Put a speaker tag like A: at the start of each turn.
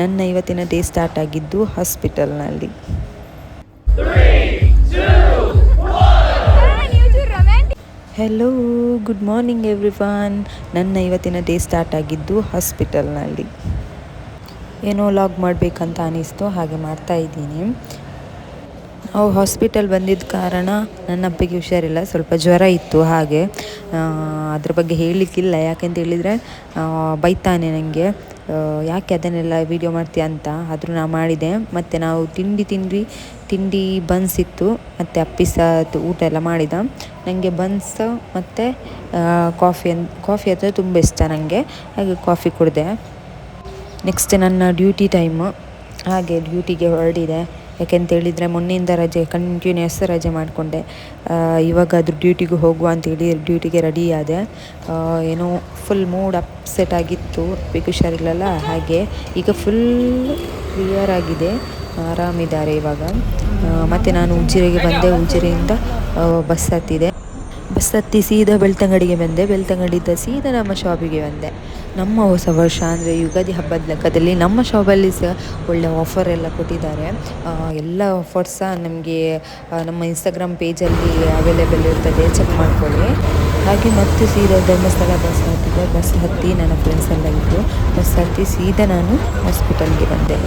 A: ನನ್ನ ಇವತ್ತಿನ day start ಆಗಿದ್ದು ಹಾಸ್ಪಿಟಲ್ನಲ್ಲಿ. Hello, good morning everyone. ನನ್ನ ಇವತ್ತಿನ ಡೇ ಸ್ಟಾರ್ಟ್ ಆಗಿದ್ದು ಹಾಸ್ಪಿಟಲ್ನಲ್ಲಿ. ಏನೋ ಲಾಗ್ ಮಾಡಬೇಕಂತ ಅನಿಸ್ತು, ಹಾಗೆ ಮಾಡ್ತಾಯಿದ್ದೀನಿ. ನಾವು ಹಾಸ್ಪಿಟಲ್ ಬಂದಿದ್ದ ಕಾರಣ ನನ್ನ ಅಪ್ಪಗೆ ಹುಷಾರಿಲ್ಲ, ಸ್ವಲ್ಪ ಜ್ವರ ಇತ್ತು. ಹಾಗೆ ಅದ್ರ ಬಗ್ಗೆ ಹೇಳಲಿಕ್ಕಿಲ್ಲ, ಯಾಕೆಂತ ಹೇಳಿದರೆ ಬೈತಾನೆ ನನಗೆ, ಯಾಕೆ ಅದನ್ನೆಲ್ಲ ವೀಡಿಯೋ ಮಾಡ್ತೀಯ ಅಂತ. ಆದರೂ ನಾನು ಮಾಡಿದೆ. ಮತ್ತು ನಾವು ತಿಂಡಿ ಬನ್ಸ್ ಇತ್ತು, ಮತ್ತು ಅಪ್ಪಿಸ ಊಟ ಎಲ್ಲ ಮಾಡಿದ. ನನಗೆ ಬನ್ಸ್ ಮತ್ತು ಕಾಫಿ ಅಂದರೆ ತುಂಬ ಇಷ್ಟ ನನಗೆ, ಹಾಗೆ ಕಾಫಿ ಕುಡಿದೆ. ನೆಕ್ಸ್ಟ್ ನನ್ನ ಡ್ಯೂಟಿ ಟೈಮು, ಹಾಗೆ ಡ್ಯೂಟಿಗೆ ಹೊರಡಿದೆ. ಯಾಕೆಂತೇಳಿದರೆ ಮೊನ್ನೆಯಿಂದ ಕಂಟಿನ್ಯೂಸ್ ರಜೆ ಮಾಡಿಕೊಂಡೆ. ಇವಾಗ ಅದ್ರ ಡ್ಯೂಟಿಗೆ ಹೋಗುವ ಅಂತೇಳಿ ಡ್ಯೂಟಿಗೆ ರೆಡಿ ಆದೆ. ಏನೋ ಫುಲ್ ಮೂಡ್ ಅಪ್ಸೆಟ್ ಆಗಿತ್ತು, ಹುಷಾರಿಲ್ಲಲ್ಲ. ಹಾಗೆ ಈಗ ಫುಲ್ ಕ್ಲಿಯರ್ ಆಗಿದೆ, ಆರಾಮಿದ್ದಾರೆ ಇವಾಗ. ಮತ್ತು ನಾನು ಉಜಿರೆಗೆ ಬಂದೆ. ಉಜಿರೆಯಿಂದ ಬಸ್ ಹತ್ತಿ ಸೀದಾ ಬೆಳ್ತಂಗಡಿಗೆ ಬಂದೆ. ಬೆಳ್ತಂಗಡಿಯಿಂದ ಸೀದಾ ನಮ್ಮ ಶಾಪಿಗೆ ಬಂದೆ. ನಮ್ಮ ಹೊಸ ವರ್ಷ ಅಂದರೆ ಯುಗಾದಿ ಹಬ್ಬದ ಲೆಕ್ಕದಲ್ಲಿ ನಮ್ಮ ಶಾಪಲ್ಲಿ ಸಹ ಒಳ್ಳೆ ಆಫರ್ ಎಲ್ಲ ಕೊಟ್ಟಿದ್ದಾರೆ. ಎಲ್ಲ ಆಫರ್ಸ್ ಸಹ ನಮಗೆ ನಮ್ಮ ಇನ್ಸ್ಟಾಗ್ರಾಮ್ ಪೇಜಲ್ಲಿ ಅವೈಲೇಬಲ್ ಇರ್ತದೆ, ಚೆಕ್ ಮಾಡ್ಕೊಳ್ಳಿ. ಹಾಗೆ ಮತ್ತೆ ಸೀದಾ ಧರ್ಮಸ್ಥಳ ಬಸ್ ಹತ್ತಿ ನನ್ನ ಫ್ರೆಂಡ್ಸ್ ಎಲ್ಲ ಇದ್ದರು. ಬಸ್ ಹತ್ತಿ ಸೀದಾ ನಾನು ಹಾಸ್ಪಿಟಲ್ಗೆ ಬಂದೆ.